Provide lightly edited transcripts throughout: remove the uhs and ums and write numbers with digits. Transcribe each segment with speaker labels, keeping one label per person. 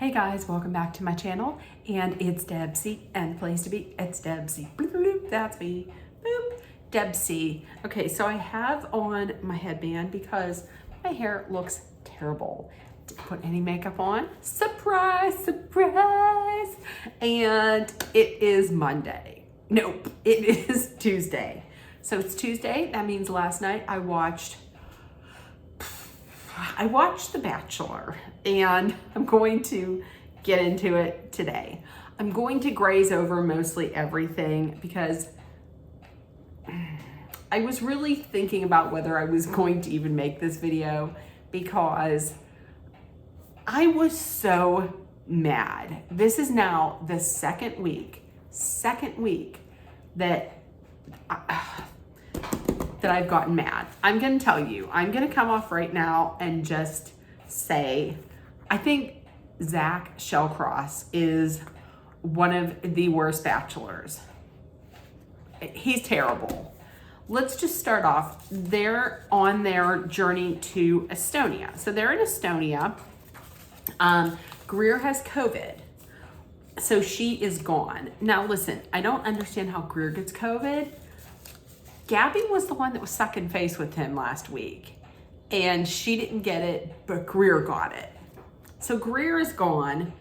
Speaker 1: Hey guys, welcome back to my channel, and it's Debsy, and the place to be, it's Debsy. Bloop, bloop, that's me. Boop, Debsy. Okay, so I have on my headband because my hair looks terrible. Didn't put any makeup on. Surprise, surprise. And it is Monday. Nope, it is Tuesday. So it's Tuesday. That means last night I watched The Bachelor, and I'm going to get into it today. I'm going to graze over mostly everything because I was really thinking about whether I was going to even make this video because I was so mad. This is now the second week that I've gotten mad. I'm gonna tell you, I'm gonna come off right now and just say, I think Zach Shellcross is one of the worst bachelors. He's terrible. Let's just start off. They're on their journey to Estonia. So they're in Estonia. Greer has COVID. So she is gone. Now listen, I don't understand how Greer gets COVID. Gabby was the one that was sucking face with him last week, and she didn't get it, but Greer got it. So Greer is gone,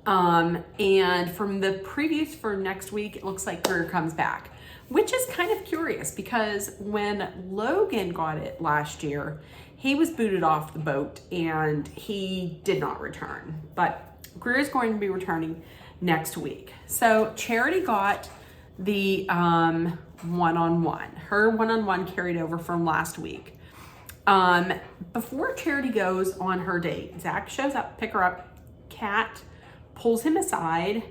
Speaker 1: and from the previews for next week, it looks like Greer comes back, which is kind of curious because when Logan got it last year, he was booted off the boat and he did not return, but Greer is going to be returning next week. So Charity got the one-on-one. Her one-on-one carried over from last week. Before Charity goes on her date, Zach shows up, pick her up. Kat pulls him aside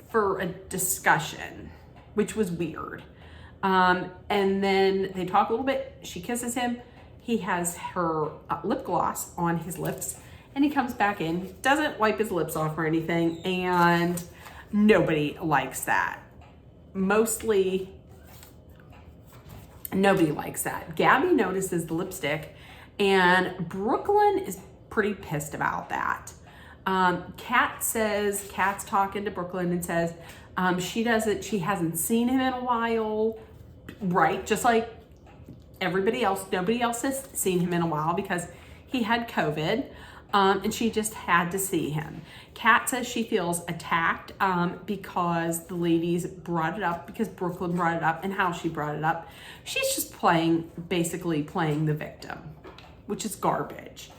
Speaker 1: for a discussion, which was weird. And then they talk a little bit. She kisses him. He has her lip gloss on his lips, and he comes back in, doesn't wipe his lips off or anything, and nobody likes that. Mostly nobody likes that. Gabby notices the lipstick, and Brooklyn is pretty pissed about that. Kat's talking to Brooklyn and says she hasn't seen him in a while, right? Just like everybody else, nobody else has seen him in a while because he had COVID. And she just had to see him. Kat says she feels attacked because the ladies brought it up, because Brooklyn brought it up and how she brought it up. She's just basically playing the victim, which is garbage.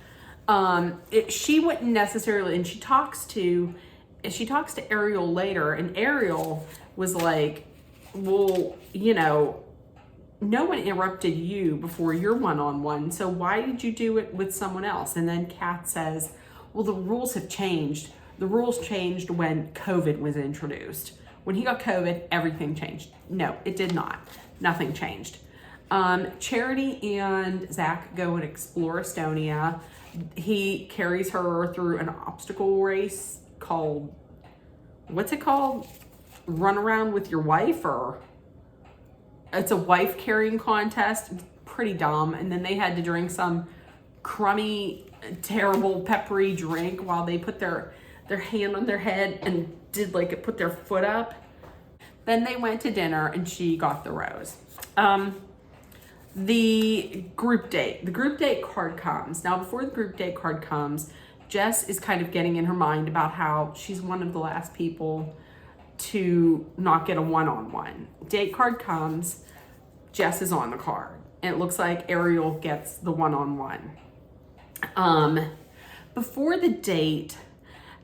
Speaker 1: She wouldn't necessarily, and she talks to Ariel later, and Ariel was like, well, no one interrupted you before your one-on-one, so why did you do it with someone else? And then Kat says, well, the rules have changed. The rules changed when COVID was introduced. When he got COVID, everything changed. No, it did not. Nothing changed. Charity and Zach go and explore Estonia. He carries her through an obstacle race called, what's it called? Run around with your wife, or it's a wife carrying contest. It's pretty dumb. And then they had to drink some crummy, terrible, peppery drink while they put their hand on their head and put their foot up. Then they went to dinner and she got the rose. The group date card comes. Now, before the group date card comes, Jess is kind of getting in her mind about how she's one of the last people to not get a one-on-one. Date card comes, Jess is on the card, and it looks like Ariel gets the one-on-one. Before the date,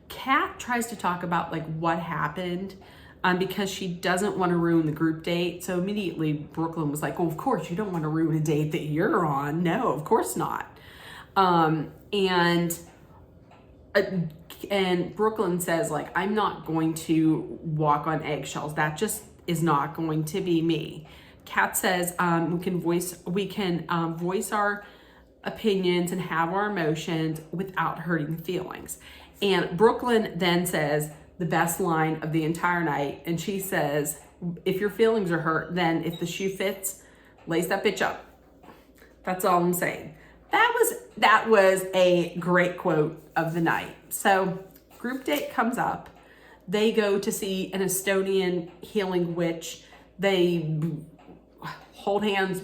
Speaker 1: Kat tries to talk about what happened because she doesn't want to ruin the group date. So immediately Brooklyn was like, well, of course you don't want to ruin a date that you're on. No, of course not. And Brooklyn says, I'm not going to walk on eggshells. That just is not going to be me. Kat says we can voice our opinions and have our emotions without hurting feelings. And Brooklyn then says the best line of the entire night, and she says, if your feelings are hurt, then if the shoe fits, lace that bitch up. That's all I'm saying. That was a great quote of the night. So group date comes up. They go to see an Estonian healing witch. They hold hands,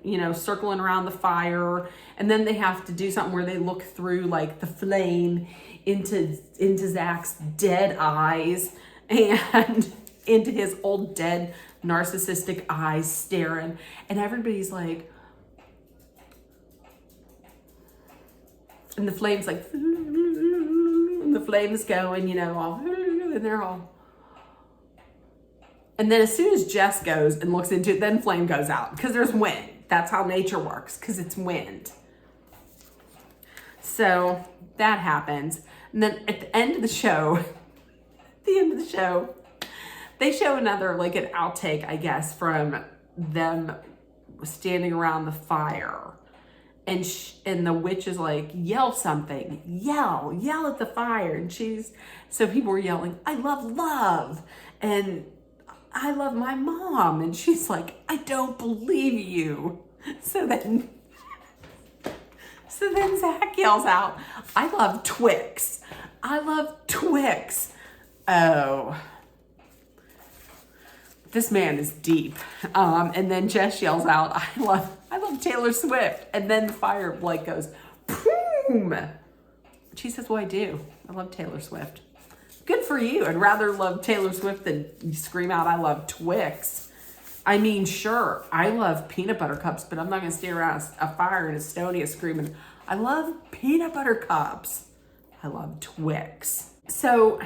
Speaker 1: you know, circling around the fire. And then they have to do something where they look through like the flame into Zach's dead eyes and into his old dead narcissistic eyes staring. And everybody's like, and the flame's like, and the flame's going, you know, all, and they're all. And then as soon as Jess goes and looks into it, then flame goes out because there's wind. That's how nature works, because it's wind. So that happens. And then at the end of the show, they show another, like an outtake, I guess, from them standing around the fire. And the witch is like, yell something, yell at the fire. And so people were yelling, I love love. And I love my mom. And she's like, I don't believe you. So then Zach yells out, I love Twix. I love Twix. Oh, this man is deep. And then Jess yells out, I love Taylor Swift. And then the fire like goes, boom. She says, well, I do. I love Taylor Swift. Good for you. I'd rather love Taylor Swift than scream out, I love Twix. I mean, sure, I love peanut butter cups, but I'm not going to stay around a fire in Estonia screaming, I love peanut butter cups. I love Twix. So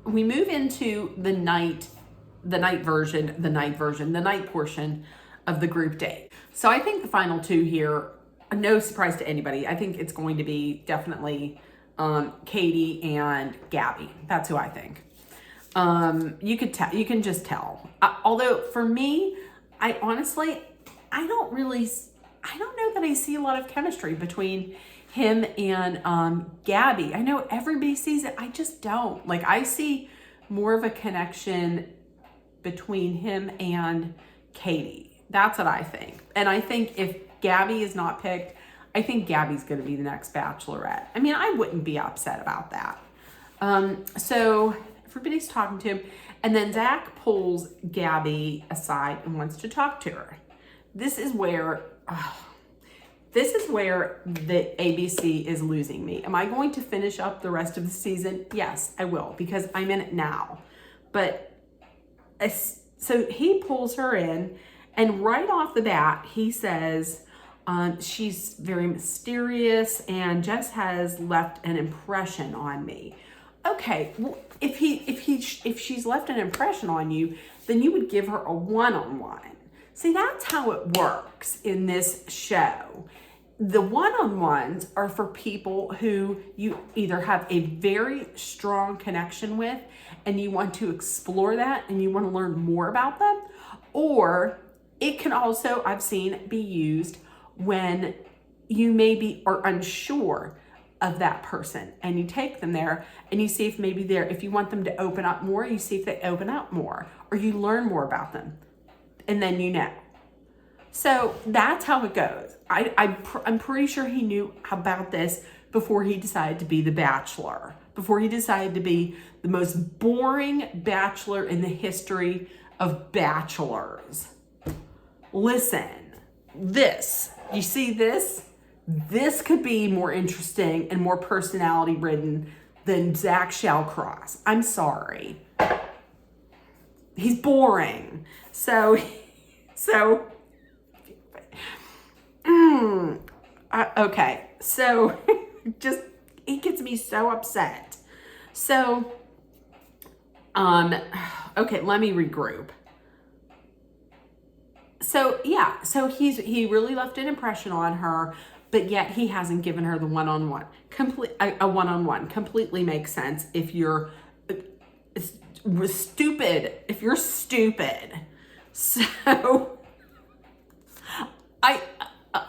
Speaker 1: we move into the night portion of the group date. So I think the final two here, no surprise to anybody. I think it's going to be definitely Katie and Gabby. That's who I think. You can just tell. Although for me, I don't know that I see a lot of chemistry between him and Gabby. I know everybody sees it. I just don't. Like, I see more of a connection between him and Katie. That's what I think. And I think if Gabby is not picked, I think Gabby's going to be the next Bachelorette. I mean, I wouldn't be upset about that. So everybody's talking to him. And then Zach pulls Gabby aside and wants to talk to her. This is where the ABC is losing me. Am I going to finish up the rest of the season? Yes, I will, because I'm in it now. But so he pulls her in, and right off the bat, he says, she's very mysterious, and Jess has left an impression on me. Okay, well, if she's left an impression on you, then you would give her a one-on-one. See, that's how it works in this show. The one-on-ones are for people who you either have a very strong connection with and you want to explore that and you want to learn more about them, or it can also, I've seen, be used when you maybe are unsure of that person and you take them there and you see if maybe if you want them to open up more, you see if they open up more, or you learn more about them, and then you know. So that's how it goes. I'm pretty sure he knew about this before he decided to be the Bachelor, before he decided to be the most boring Bachelor in the history of Bachelors. Listen, you see this? This could be more interesting and more personality ridden than Zach Shallcross. I'm sorry. He's boring. Okay, so just, it gets me so upset. So, okay, let me regroup. So yeah, so he really left an impression on her, but yet he hasn't given her the one-on-one. A one-on-one completely makes sense if you're stupid. If you're stupid. So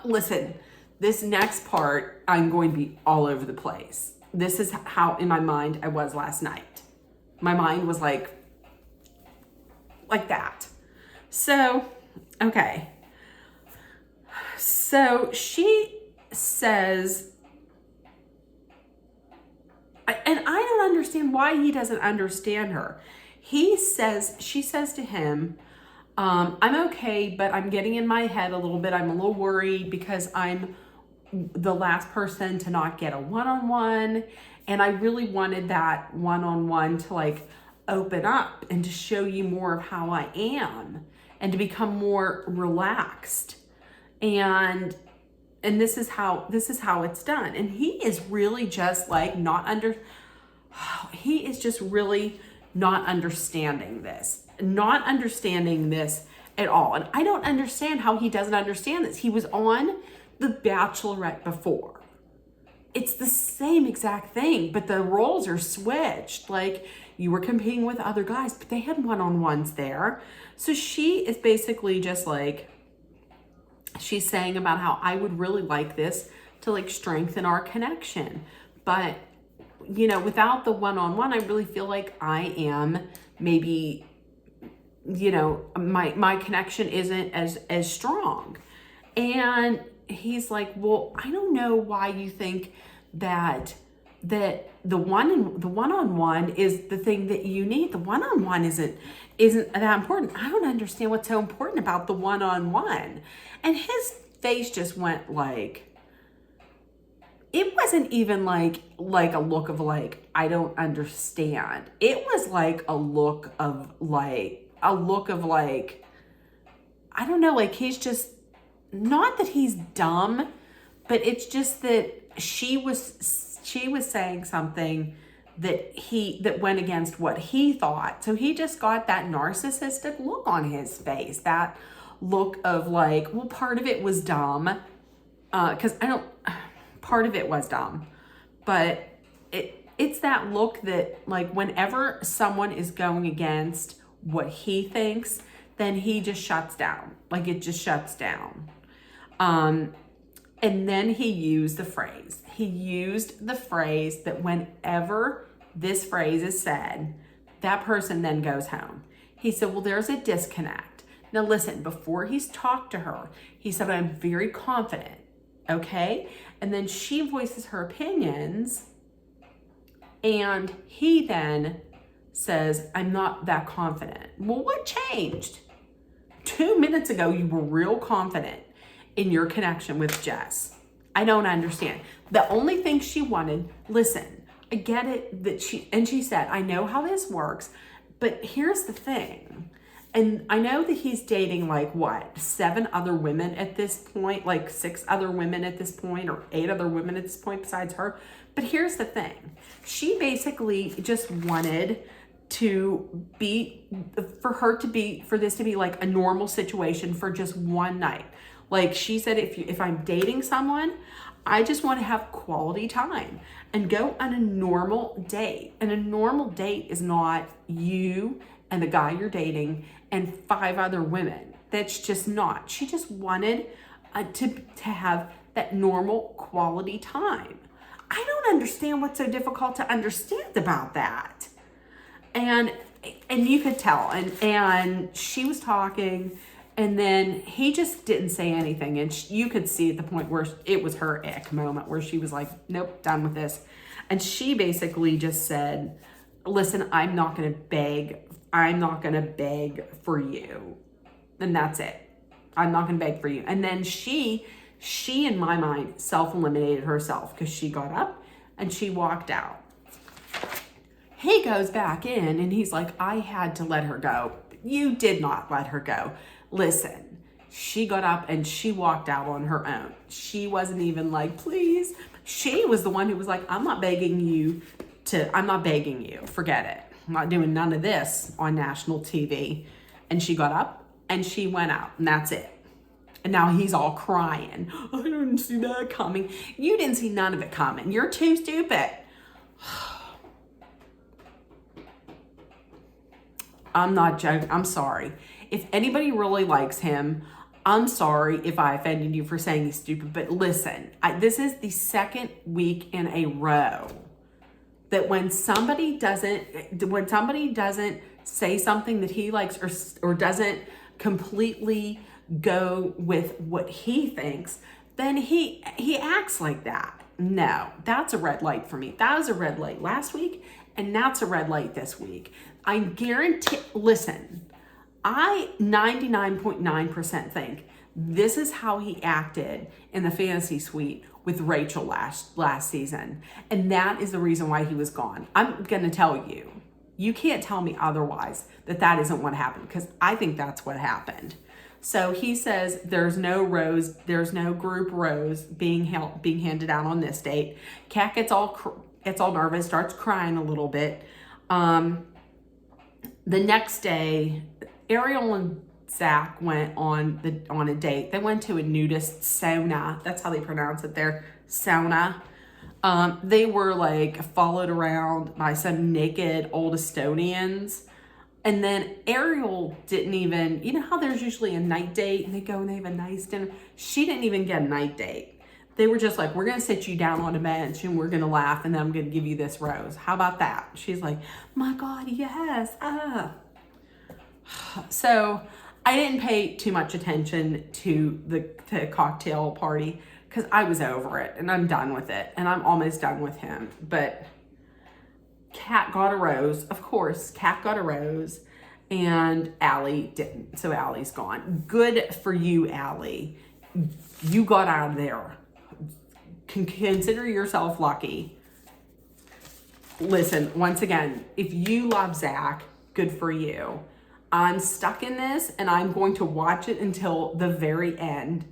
Speaker 1: listen, this next part, I'm going to be all over the place. This is how in my mind I was last night. My mind was like that. So, okay. So she says, understand why he doesn't understand her. She says to him, I'm okay, but I'm getting in my head a little bit. I'm a little worried because I'm the last person to not get a one-on-one. And I really wanted that one-on-one to like open up and to show you more of how I am and to become more relaxed. And this is how it's done. And he is really just like he is just really not understanding this at all. And I don't understand how he doesn't understand this. He was on The Bachelorette before. It's the same exact thing, but the roles are switched. Like, you were competing with other guys, but they had one-on-ones there. So she is basically just like, she's saying about how I would really like this to like strengthen our connection. But, you know, without the one-on-one, I really feel like I am maybe, you know, my connection isn't as strong. And he's like, well, I don't know why you think that the one-on-one is the thing that you need. The one-on-one isn't that important. I don't understand what's so important about the one-on-one. And his face just went like, it wasn't even like a look of like, I don't understand. It was like a look of like, I don't know, like he's just, not that he's dumb, but it's just that she was saying something that went against what he thought. So he just got that narcissistic look on his face, that look of like, well, part of it was dumb, part of it was dumb, but it's that look that like whenever someone is going against what he thinks, then he just shuts down. Like it just shuts down. And then he used the phrase that whenever this phrase is said, that person then goes home. He said, well, there's a disconnect. Now listen, before he's talked to her, he said, I'm very confident. Okay. And then she voices her opinions and he then says, I'm not that confident. Well, what changed? 2 minutes ago, you were real confident in your connection with Jess. I don't understand. The only thing she wanted, listen, I get it that she said, I know how this works, but here's the thing. And I know that he's dating like what, 7 other women at this point, like 6 other women at this point, or 8 other women at this point besides her. But here's the thing. She basically just wanted for this to be like a normal situation for just one night. Like she said, if I'm dating someone, I just want to have quality time and go on a normal date. And a normal date is not you and the guy you're dating and 5 other women. That's just not. She just wanted to have that normal quality time. I don't understand what's so difficult to understand about that. And you could tell, and she was talking, and then he just didn't say anything. And you could see at the point where it was her ick moment where she was like, nope, done with this. And she basically just said, listen, I'm not going to beg for you. And that's it. I'm not going to beg for you. And then she in my mind self-eliminated herself because she got up and she walked out. He goes back in and he's like, I had to let her go. You did not let her go. Listen, she got up and she walked out on her own. She wasn't even like, please. She was the one who was like, I'm not begging you. Forget it. I'm not doing none of this on national TV. And she got up and she went out and that's it. And now he's all crying. I didn't see that coming. You didn't see none of it coming. You're too stupid. I'm not joking. I'm sorry. If anybody really likes him, I'm sorry if I offended you for saying he's stupid. But listen, this is the 2nd week in a row that when somebody doesn't say something that he likes or doesn't completely go with what he thinks, then he acts like that. no, that's a red light for me. That was a red light last week, and that's a red light this week. I guarantee, listen, I 99.9% think this is how he acted in the fantasy suite with Rachel last season. And that is the reason why he was gone. I'm going to tell you, you can't tell me otherwise that isn't what happened, because I think that's what happened. So he says there's no group rose being handed out on this date. Kat gets all nervous, starts crying a little bit. The next day, Ariel and Zach went on a date. They went to a nudist sauna. That's how they pronounce it there, sauna. They were like followed around by some naked old Estonians. And then Ariel didn't even, you know how there's usually a night date and they go and they have a nice dinner? She didn't even get a night date. They were just like, we're going to sit you down on a bench and we're going to laugh and then I'm going to give you this rose. How about that? She's like, my God, yes. So I didn't pay too much attention to the cocktail party because I was over it and I'm done with it. And I'm almost done with him. But Kat got a rose. Of course, Kat got a rose and Allie didn't. So Allie's gone. Good for you, Allie. You got out of there. Consider yourself lucky. Listen, once again, if you love Zach, good for you. I'm stuck in this and I'm going to watch it until the very end.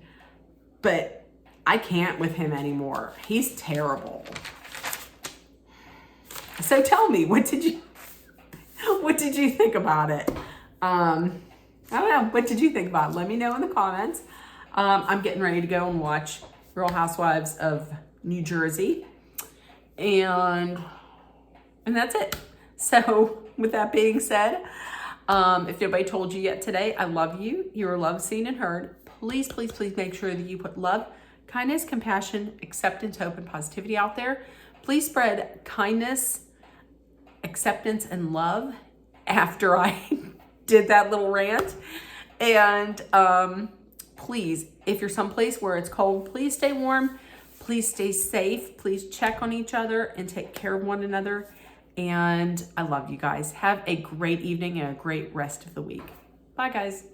Speaker 1: But I can't with him anymore. He's terrible. So tell me, what did you think about it? I don't know. What did you think about it? Let me know in the comments. I'm getting ready to go and watch Real Housewives of New Jersey. And that's it. So with that being said, if nobody told you yet today, I love you. You are loved, seen, and heard. Please, please, please make sure that you put love, kindness, compassion, acceptance, hope, and positivity out there. Please spread kindness, acceptance, and love after I did that little rant. And please, if you're someplace where it's cold, please stay warm. Please stay safe. Please check on each other and take care of one another. And I love you guys. Have a great evening and a great rest of the week. Bye, guys.